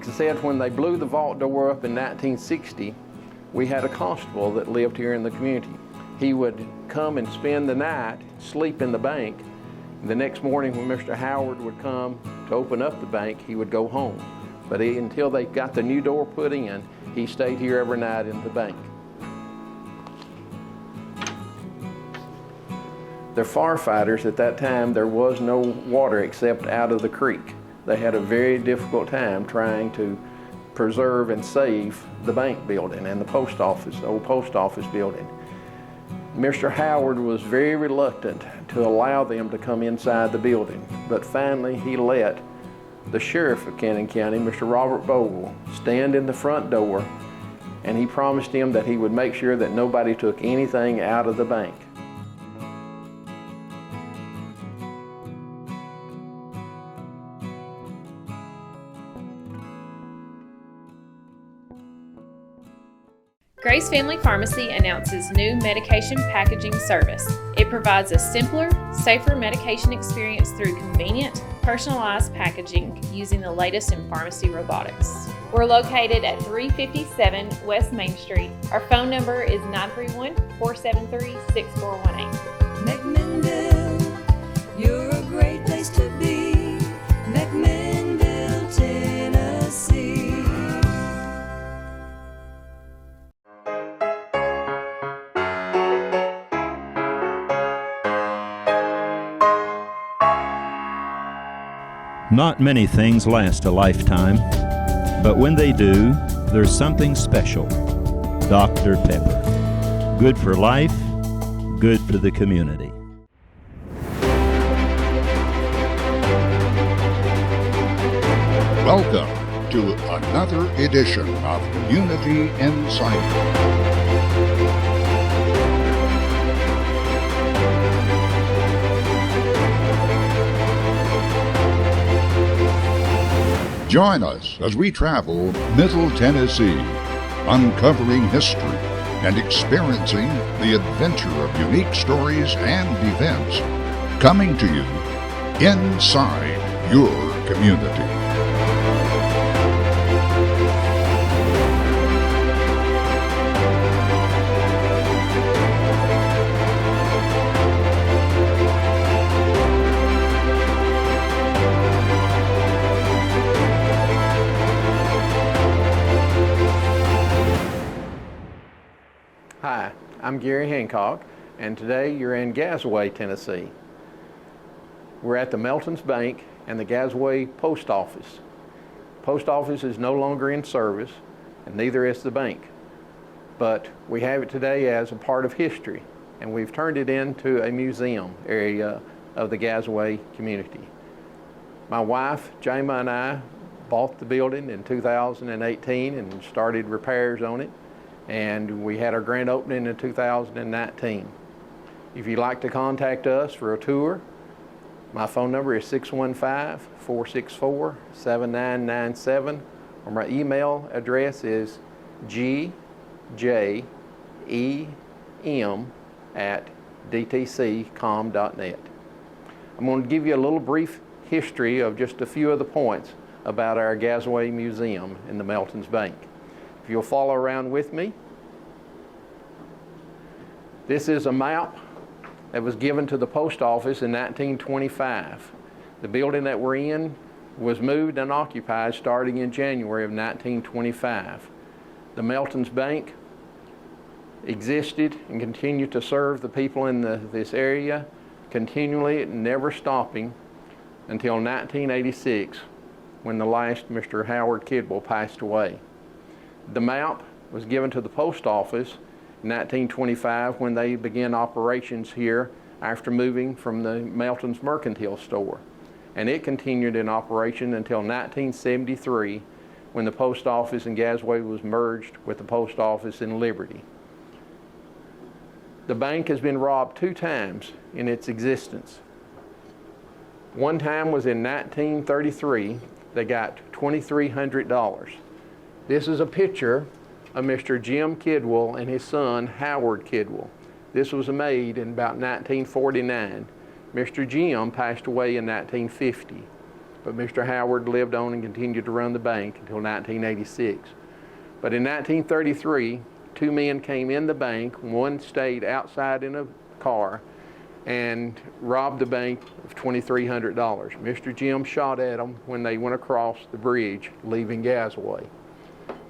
Like I said, when they blew the vault door up in 1960, we had a constable that lived here in the community. He would come and spend the night, sleep in the bank. The next morning when Mr. Howard would come to open up the bank, he would go home. But until they got the new door put in, he stayed here every night in the bank. The firefighters at that time, there was no water except out of the creek. They had a very difficult time trying to preserve and save the bank building and the post office, the old post office building. Mr. Howard was very reluctant to allow them to come inside the building, but finally he let the sheriff of Cannon County, Mr. Robert Bogle, stand in the front door, and he promised him that he would make sure that nobody took anything out of the bank. Grace Family Pharmacy announces new medication packaging service. It provides a simpler, safer medication experience through convenient, personalized packaging using the latest in pharmacy robotics. We're located at 357 West Main Street. Our phone number is 931-473-6418. McMinnville, you're a great place to be. McMinnville, Tennessee. Not many things last a lifetime, but when they do, there's something special. Dr. Pepper. Good for life, good for the community. Welcome to another edition of Community Insight. Join us as we travel Middle Tennessee, uncovering history and experiencing the adventure of unique stories and events coming to you inside your community. Hi, I'm Gary Hancock, and today you're in Gassaway, Tennessee. We're at the Melton's Bank and the Gassaway Post Office. Post office is no longer in service, and neither is the bank. But we have it today as a part of history, and we've turned it into a museum area of the Gassaway community. My wife, Jama, and I bought the building in 2018 and started repairs on it. And we had our grand opening in 2019. If you'd like to contact us for a tour, my phone number is 615-464-7997, or my email address is gjem@dtccom.net. I'm going to give you a little brief history of just a few of the points about our Gassaway Museum in the Melton's Bank. If you'll follow around with me. This is a map that was given to the post office in 1925. The building that we're in was moved and occupied starting in January of 1925. The Melton's Bank existed and continued to serve the people in this area continually, never stopping until 1986, when the last Mr. Howard Kidwell passed away. The map was given to the post office in 1925 when they began operations here after moving from the Melton's Mercantile Store. And it continued in operation until 1973 when the post office in Gassaway was merged with the post office in Liberty. The bank has been robbed 2 times in its existence. One time was in 1933. They got $2,300. This is a picture of Mr. Jim Kidwell and his son, Howard Kidwell. This was made in about 1949. Mr. Jim passed away in 1950. but Mr. Howard lived on and continued to run the bank until 1986. But in 1933, two men came in the bank. One stayed outside in a car and robbed the bank of $2,300. Mr. Jim shot at them when they went across the bridge leaving Gassaway.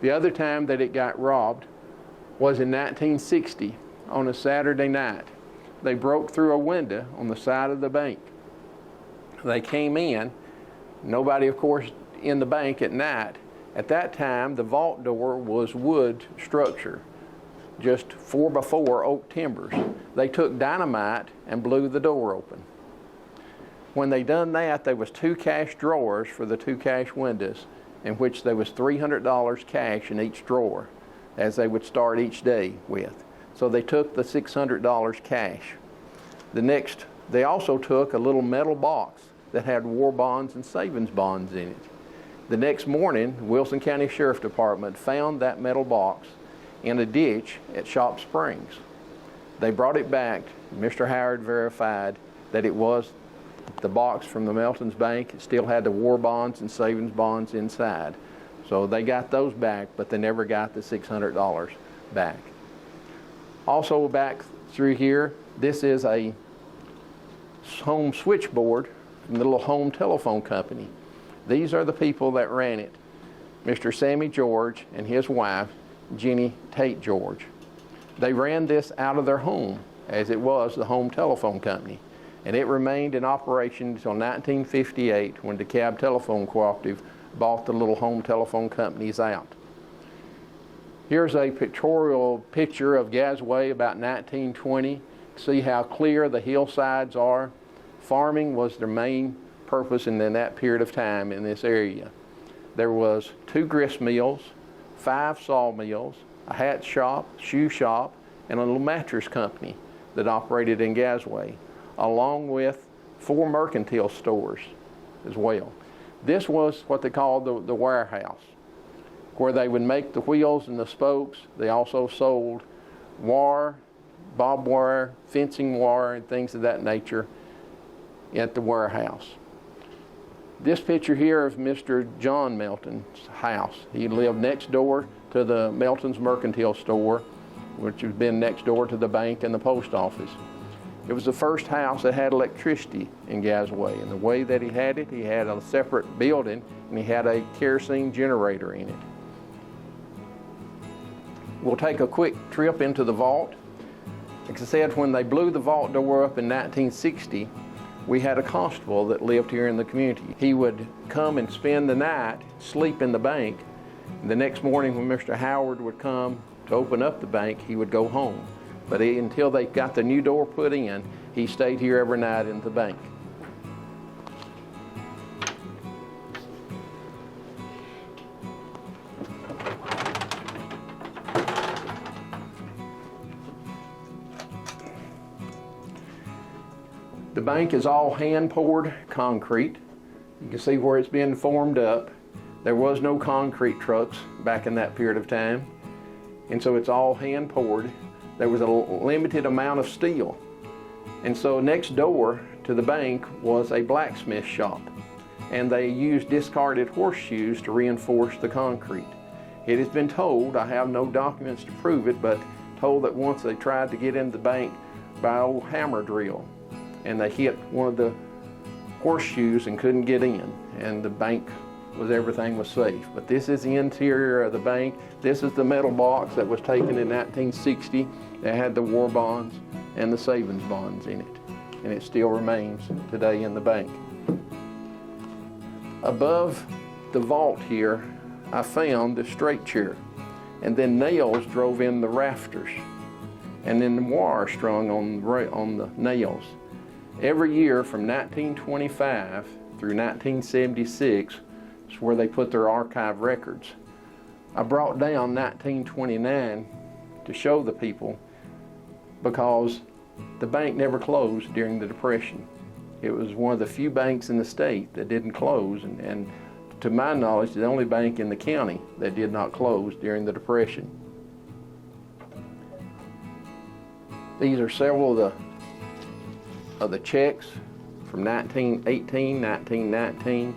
The other time that it got robbed was in 1960 on a Saturday night. They broke through a window on the side of the bank. They came in, nobody of course in the bank at night. At that time the vault door was wood structure, just 4x4 oak timbers. They took dynamite and blew the door open. When they done that, there was 2 cash drawers for the 2 cash windows, in which there was $300 cash in each drawer, as they would start each day with. So they took the $600 cash. They also took a little metal box that had war bonds and savings bonds in it. The next morning, the Wilson County Sheriff Department found that metal box in a ditch at Shop Springs. They brought it back. Mr. Howard verified that it was the box from the Melton's bank. It still had the war bonds and savings bonds inside. So they got those back, but they never got the $600 back. Also back through here, this is a home switchboard from the little home telephone company. These are the people that ran it. Mr. Sammy George and his wife, Jenny Tate George. They ran this out of their home, as it was the home telephone company, and it remained in operation until 1958 when DeKalb Telephone Cooperative bought the little home telephone companies out. Here's a pictorial picture of Gassaway about 1920. See how clear the hillsides are. Farming was their main purpose in that period of time in this area. There was 2 grist mills, 5 sawmills, a hat shop, shoe shop, and a little mattress company that operated in Gassaway, along with 4 mercantile stores as well. This was what they called the warehouse, where they would make the wheels and the spokes. They also sold wire, barbed wire, fencing wire, and things of that nature at the warehouse. This picture here of Mr. John Melton's house. He lived next door to the Melton's mercantile store, which has been next door to the bank and the post office. It was the first house that had electricity in Gassaway, and the way that he had a separate building, and he had a kerosene generator in it. We'll take a quick trip into the vault. Like I said, when they blew the vault door up in 1960, we had a constable that lived here in the community. He would come and spend the night, sleep in the bank. The next morning when Mr. Howard would come to open up the bank, he would go home. But until they got the new door put in, he stayed here every night in the bank. The bank is all hand-poured concrete. You can see where it's been formed up. There was no concrete trucks back in that period of time, and so it's all hand-poured. There was a limited amount of steel, and so next door to the bank was a blacksmith shop, and they used discarded horseshoes to reinforce the concrete. It has been told, I have no documents to prove it, but told that once they tried to get into the bank by an old hammer drill, and they hit one of the horseshoes and couldn't get in, and the bank everything was safe. But this is the interior of the bank. This is the metal box that was taken in 1960. That had the war bonds and the savings bonds in it, and it still remains today in the bank. Above the vault here, I found the straight chair, and then nails drove in the rafters, and then the wire strung on the nails. Every year from 1925 through 1976 is where they put their archive records. I brought down 1929 to show the people because the bank never closed during the Depression. It was one of the few banks in the state that didn't close, and to my knowledge, the only bank in the county that did not close during the Depression. These are several of the checks from 1918, 1919,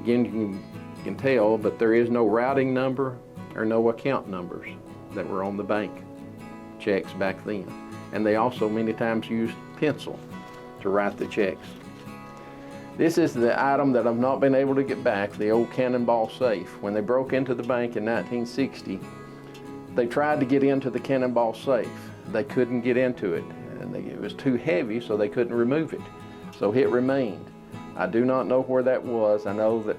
Again, you can tell, but there is no routing number or no account numbers that were on the bank checks back then. And they also many times used pencil to write the checks. This is the item that I've not been able to get back, the old Cannonball safe. When they broke into the bank in 1960, they tried to get into the Cannonball safe. They couldn't get into it, and it was too heavy, so they couldn't remove it. So it remained. I do not know where that was. I know that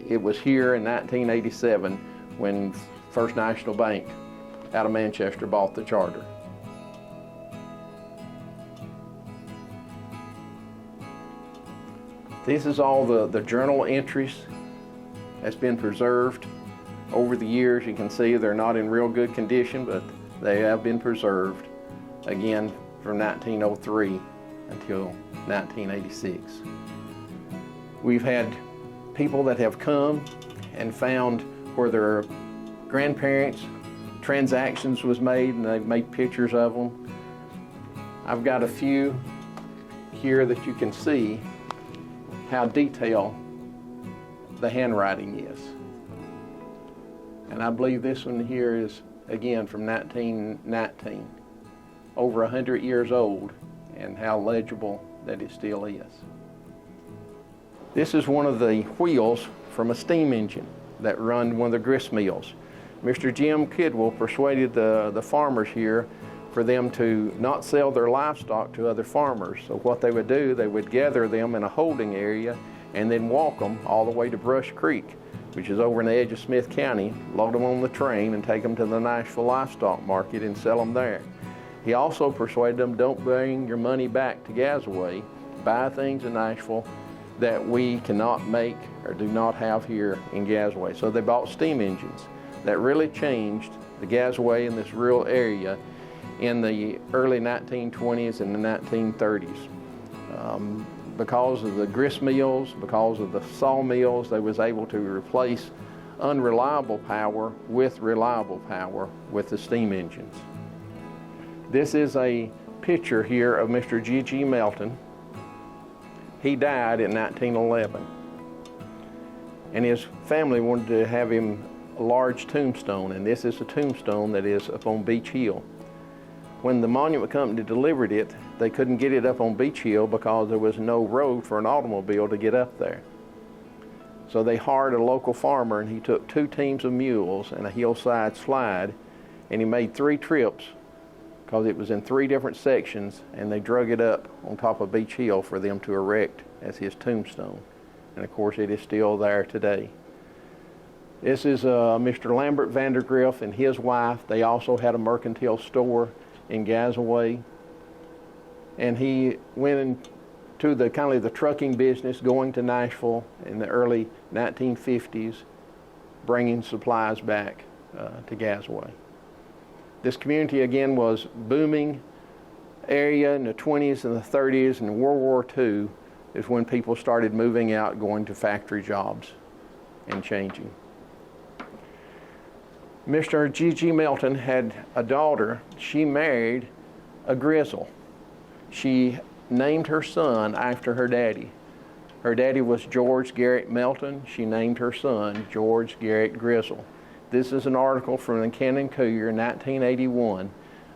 it was here in 1987 when First National Bank out of Manchester bought the charter. This is all the journal entries that's been preserved over the years. You can see they're not in real good condition, but they have been preserved, again, from 1903 until 1986. We've had people that have come and found where their grandparents' transactions was made, and they've made pictures of them. I've got a few here that you can see how detailed the handwriting is. And I believe this one here is, again, from 1919, over 100 years old, and how legible that it still is. This is one of the wheels from a steam engine that run one of the grist mills. Mr. Jim Kidwell persuaded the farmers here for them to not sell their livestock to other farmers. So what they would do, they would gather them in a holding area and then walk them all the way to Brush Creek, which is over in the edge of Smith County, load them on the train and take them to the Nashville livestock market and sell them there. He also persuaded them, don't bring your money back to Gassaway, buy things in Nashville that we cannot make or do not have here in Gassaway. So they bought steam engines. That really changed the Gassaway in this rural area in the early 1920s and the 1930s. Because of the grist mills, because of the sawmills, they was able to replace unreliable power with reliable power with the steam engines. This is a picture here of Mr. G.G. Melton. He died in 1911, and his family wanted to have him a large tombstone, and this is a tombstone that is up on Beach Hill. When the monument company delivered it, they couldn't get it up on Beach Hill because there was no road for an automobile to get up there. So they hired a local farmer, and he took 2 teams of mules and a hillside slide, and he made 3 trips because it was in 3 different sections, and they drug it up on top of Beach Hill for them to erect as his tombstone. And of course it is still there today. This is Mr. Lambert Vandergriff and his wife. They also had a mercantile store in Gassaway, and he went into the kind of the trucking business, going to Nashville in the early 1950s, bringing supplies back to Gassaway. This community again was booming area in the 20s and the 30s, and World War II is when people started moving out, going to factory jobs and changing. Mr. G.G. Melton had a daughter. She married a Grizzle. She named her son after her daddy. Her daddy was George Garrett Melton. She named her son George Garrett Grizzle. This is an article from the Cannon Courier in 1981.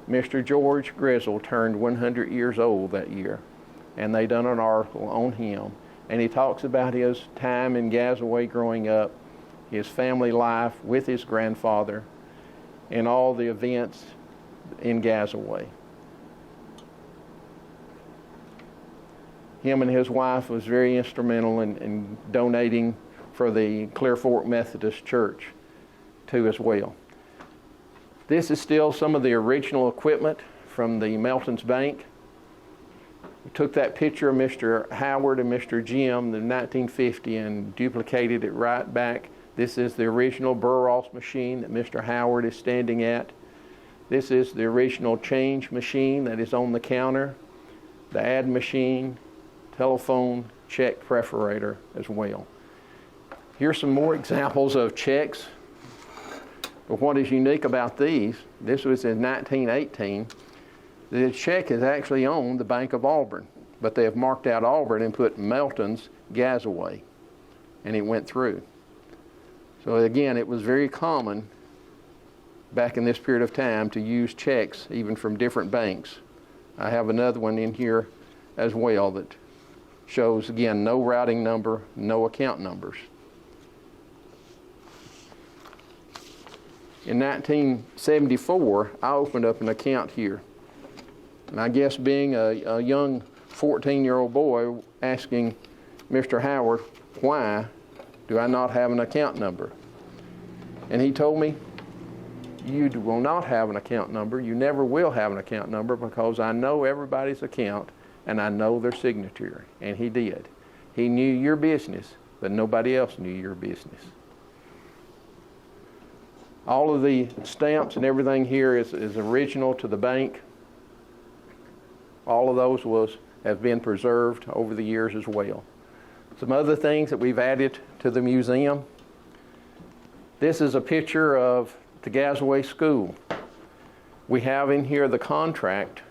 Mr. George Grizzle turned 100 years old that year, and they done an article on him. And he talks about his time in Gassaway growing up, his family life with his grandfather, and all the events in Gassaway. Him and his wife was very instrumental in donating for the Clear Fork Methodist Church too as well. This is still some of the original equipment from the Melton's Bank. We took that picture of Mr. Howard and Mr. Jim in 1950 and duplicated it right back. This is the original Burross machine that Mr. Howard is standing at. This is the original change machine that is on the counter, the ad machine, telephone, check perforator as well. Here's some more examples of checks. But what is unique about these, this was in 1918, the check is actually on the Bank of Auburn, but they have marked out Auburn and put Melton's Gassaway and it went through. So again, it was very common back in this period of time to use checks even from different banks. I have another one in here as well that shows, again, no routing number, no account numbers. In 1974, I opened up an account here. And I guess being a young 14-year-old boy asking Mr. Howard, why do I not have an account number? And he told me, you will not have an account number. You never will have an account number because I know everybody's account and I know their signature. And he did. He knew your business, but nobody else knew your business. All of the stamps and everything here is original to the bank. All of those have been preserved over the years as well. Some other things that we've added to the museum. This is a picture of the Gassaway School. We have in here the contract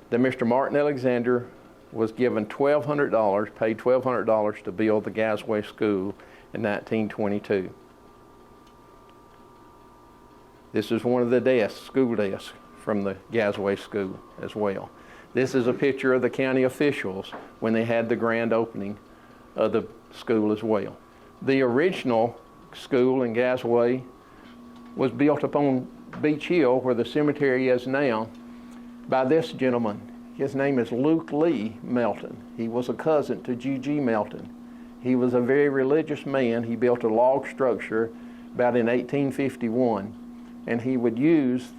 that Mr. Martin Alexander was given $1,200, paid $1,200 to build the Gassaway School in 1922. This is one of the desks, school desks, from the Gassaway School as well. This is a picture of the county officials when they had the grand opening of the school as well. The original school in Gassaway was built upon Beach Hill, where the cemetery is now, by this gentleman. His name is Luke Lee Melton. He was a cousin to G.G. Melton. He was a very religious man. He built a log structure about in 1851, and he would use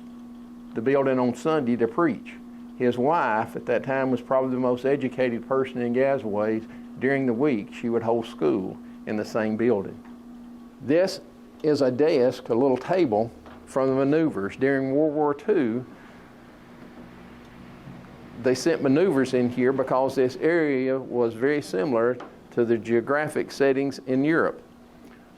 the building on Sunday to preach. His wife at that time was probably the most educated person in Gassaway. During the week, she would hold school in the same building. This is a desk, a little table from the maneuvers. During World War II, they sent maneuvers in here because this area was very similar to the geographic settings in Europe.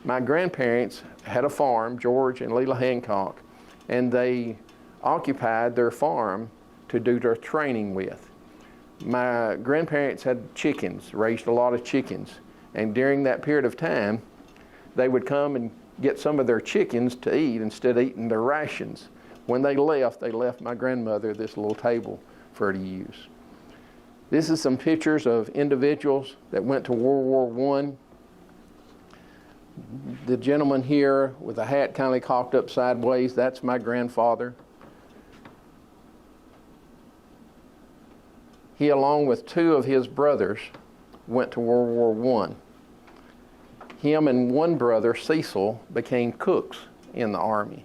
My grandparents had a farm, George and Leela Hancock, and they occupied their farm to do their training with. My grandparents had chickens, raised a lot of chickens, and during that period of time, they would come and get some of their chickens to eat instead of eating their rations. When they left my grandmother this little table for her to use. This is some pictures of individuals that went to World War I. The gentleman here with a hat kind of cocked up sideways, that's my grandfather. He, along with two of his brothers, went to World War I. Him and one brother, Cecil, became cooks in the Army.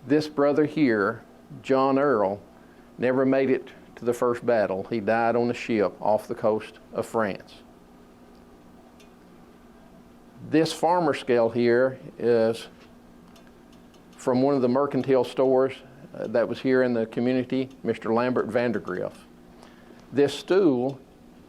This brother here, John Earl, never made it to the first battle. He died on a ship off the coast of France. This farmer scale here is from one of the mercantile stores that was here in the community, Mr. Lambert Vandergriff. This stool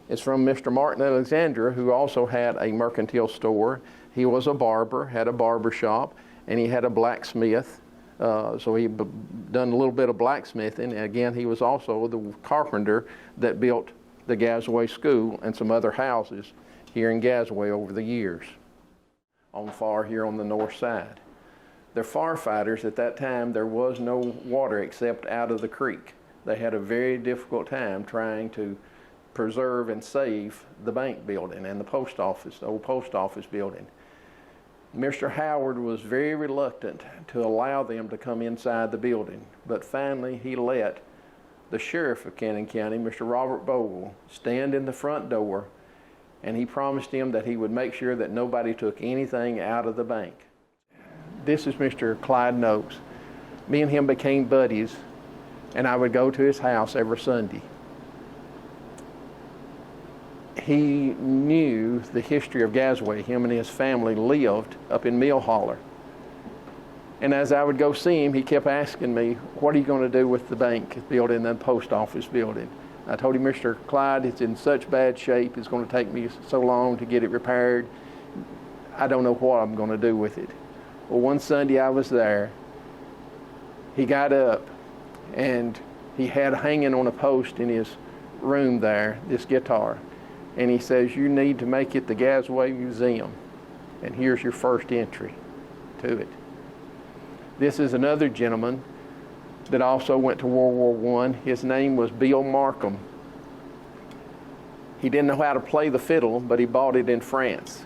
is from Mr. Martin Alexander, who also had a mercantile store. He was a barber, had a barber shop, and he had a blacksmith. So he done a little bit of blacksmithing. And again, he was also the carpenter that built the Gassaway School and some other houses here in Gassaway over the years. On far here on the north side. The firefighters at that time, there was no water except out of the creek. They had a very difficult time trying to preserve and save the bank building and the post office, the old post office building. Mr. Howard was very reluctant to allow them to come inside the building, but finally he let the sheriff of Cannon County, Mr. Robert Bogle, stand in the front door, and he promised him that he would make sure that nobody took anything out of the bank. This is Mr. Clyde Noakes. Me and him became buddies, and I would go to his house every Sunday. He knew the history of Gassaway. Him and his family lived up in Mill Holler. And as I would go see him, he kept asking me, what are you going to do with the bank building and the post office building? I told him, Mr. Clyde, it's in such bad shape, it's going to take me so long to get it repaired. I don't know what I'm going to do with it. Well, one Sunday I was there. He got up and he had hanging on a post in his room there, this guitar. and he says, you need to make it the Gassaway Museum, and here's your first entry to it. This is another gentleman that also went to World War I. His name was Bill Markham. He didn't know how to play the fiddle, but he bought it in France.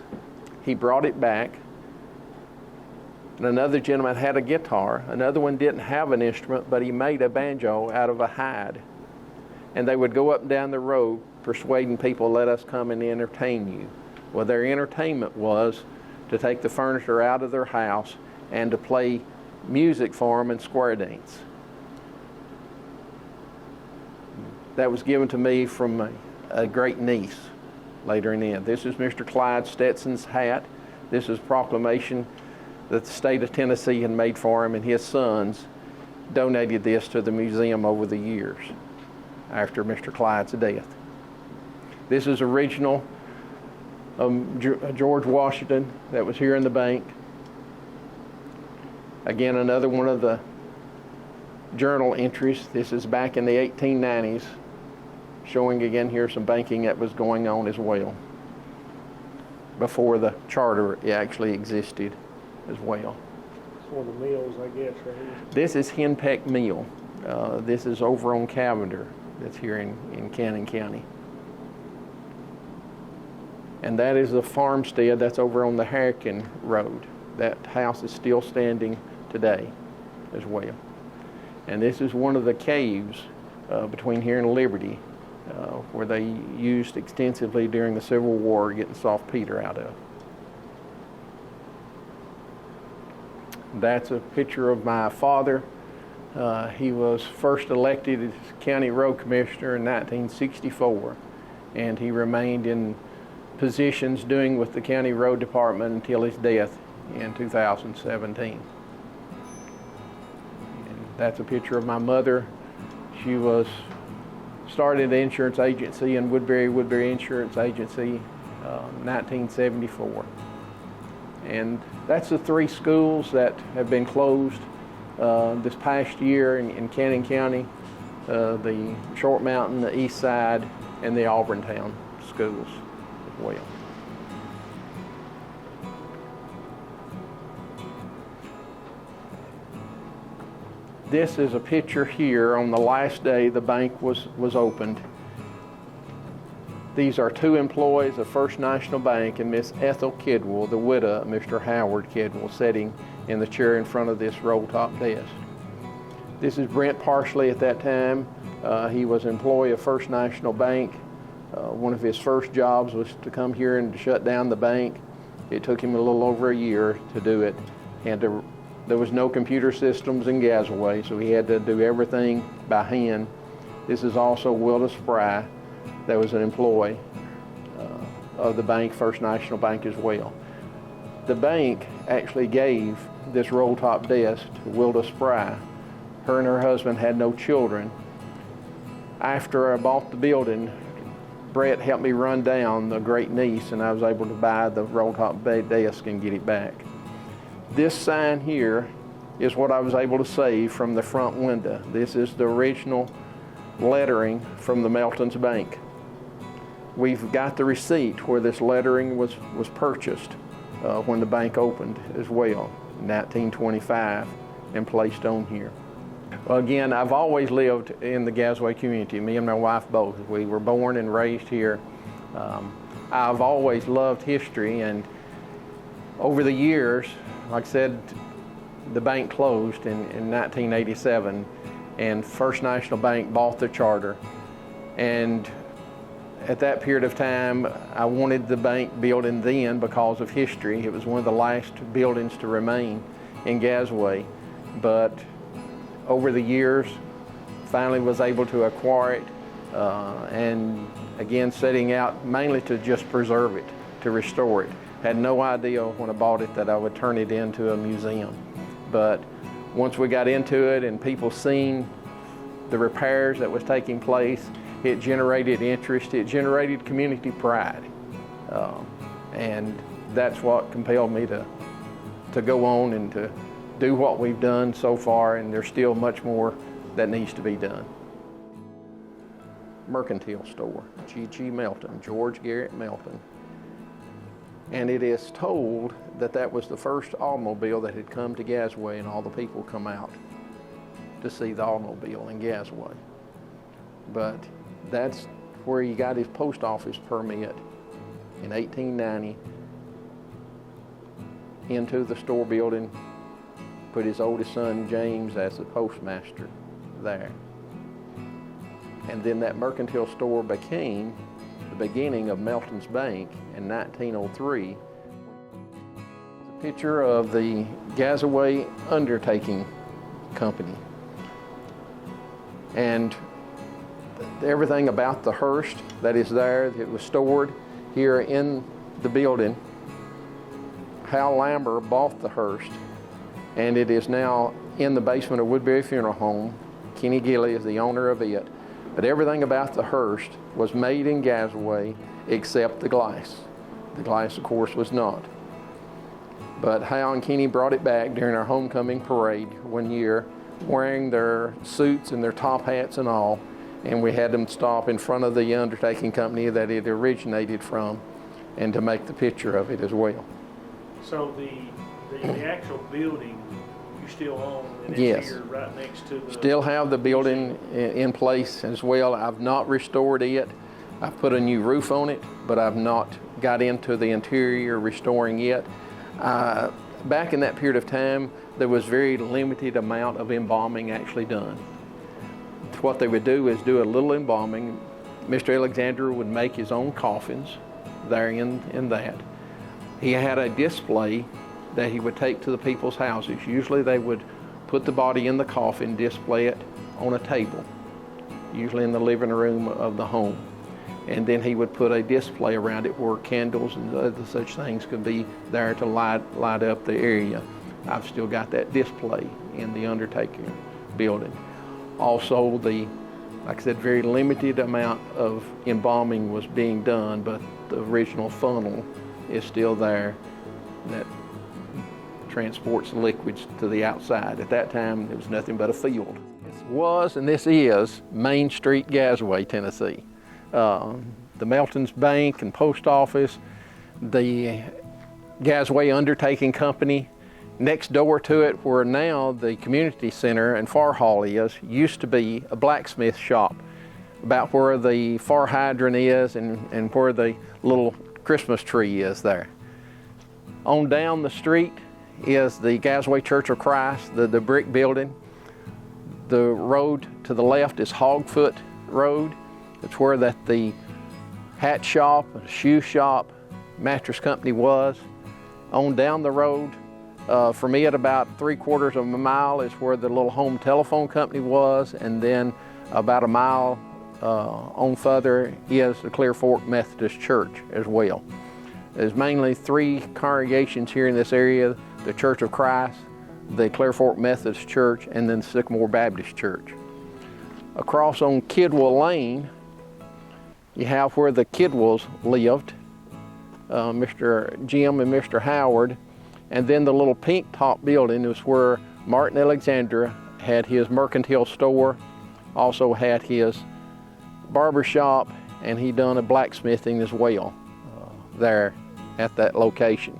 He brought it back. And another gentleman had a guitar. Another one didn't have an instrument, but he made a banjo out of a hide. And they would go up and down the road persuading people, let us come and entertain you. Well, their entertainment was to take the furniture out of their house and to play music for them and square dance. That was given to me from a great niece later in the end. This is Mr. Clyde Stetson's hat. This is a proclamation that the state of Tennessee had made for him, and his sons donated this to the museum over the years after Mr. Clyde's death. This is original George Washington that was here in the bank. Again, another one of the journal entries. This is back in the 1890s, showing again here some banking that was going on as well before the charter actually existed as well. It's one of the mills, I guess, right here. This is Henpeck Mill. This is over on Cavender, that's here in Cannon County. And that is the farmstead that's over on the Harrican Road. That house is still standing today as well. And this is one of the caves between here and Liberty, where they used extensively during the Civil War getting saltpeter out of. That's a picture of my father. He was first elected as County Road Commissioner in 1964, and he remained in positions doing with the County Road Department until his death in 2017. And that's a picture of my mother. She started the insurance agency in Woodbury Insurance Agency, 1974. And that's the three schools that have been closed this past year in Cannon County, the Short Mountain, the East Side, and the Auburntown schools as well. This is a picture here on the last day the bank was opened. These are two employees of First National Bank and Miss Ethel Kidwell, the widow of Mr. Howard Kidwell, sitting in the chair in front of this roll-top desk. This is Brent Parsley at that time. He was an employee of First National Bank. One of his first jobs was to come here and to shut down the bank. It took him a little over a year to do it, and there was no computer systems in Gassaway, so he had to do everything by hand. This is also Wilda Spry, that was an employee of the bank, First National Bank as well. The bank actually gave this roll-top desk to Wilda Spry. Her and her husband had no children. After I bought the building, Brett helped me run down the great niece, and I was able to buy the roll-top desk and get it back. This sign here is what I was able to save from the front window. This is the original lettering from the Melton's Bank. We've got the receipt where this lettering was purchased when the bank opened as well, in 1925, and placed on here. Well, again, I've always lived in the Gassaway community, me and my wife both. We were born and raised here. I've always loved history, and over the years, like I said, the bank closed in 1987, and First National Bank bought the charter. And at that period of time, I wanted the bank building then because of history. It was one of the last buildings to remain in Gassaway. But over the years, finally was able to acquire it, and again, setting out mainly to just preserve it, to restore it. Had no idea when I bought it that I would turn it into a museum. But once we got into it and people seen the repairs that was taking place, it generated interest, it generated community pride. And that's what compelled me to go on and to do what we've done so far, and there's still much more that needs to be done. mercantile store, G.G. Melton, George Garrett Melton. And it is told that that was the first automobile that had come to Gassaway, and all the people come out to see the automobile in Gassaway. But that's where he got his post office permit in 1890, into the store building, put his oldest son James as the postmaster there. And then that mercantile store became the beginning of Melton's Bank in 1903. It's a picture of the Gassaway Undertaking Company. And everything about the hearse that is there, it was stored here in the building. Hal Lambert bought the hearse, and it is now in the basement of Woodbury Funeral Home. Kenny Gilley is the owner of it. But everything about the hearse was made in Gassaway except the glass. The glass, of course, was not. But Hal and Kenny brought it back during our homecoming parade one year, wearing their suits and their top hats and all, and we had them stop in front of the undertaking company that it originated from, and to make the picture of it as well. So the actual building you still own, and Yes. it's here right next to the... Still have the building in place as well. I've not restored it. I've put a new roof on it, but I've not got into the interior restoring it. Back in that period of time, there was very limited amount of embalming actually done. What they would do is do a little embalming. Mr. Alexander would make his own coffins there in that. He had a display that he would take to the people's houses. Usually they would put the body in the coffin, display it on a table, usually in the living room of the home. And then he would put a display around it where candles and other such things could be there to light up the area. I've still got that display in the undertaking building. Also, like I said, very limited amount of embalming was being done, but the original funnel is still there that transports liquids to the outside. At that time, it was nothing but a field. This was, and this is, Main Street, Gassaway, Tennessee. The Melton's Bank and Post Office, the Gassaway Undertaking Company. Next door to it, where now the community center and fire hall is, used to be a blacksmith shop, about where the fire hydrant is and where the little Christmas tree is there. On down the street is the Gassaway Church of Christ, the brick building. The road to the left is Hogfoot Road. It's where the hat shop, shoe shop, mattress company was. On down the road, for me at about 3/4 of a mile is where the little home telephone company was, and then about a mile on further is the Clear Fork Methodist Church as well. There's mainly 3 congregations here in this area: the Church of Christ, the Clear Fork Methodist Church, and then Sycamore Baptist Church. Across on Kidwell Lane, you have where the Kidwells lived, Mr. Jim and Mr. Howard, and then the little pink top building is where Martin Alexander had his mercantile store, also had his barber shop, and he done a blacksmithing as well there at that location.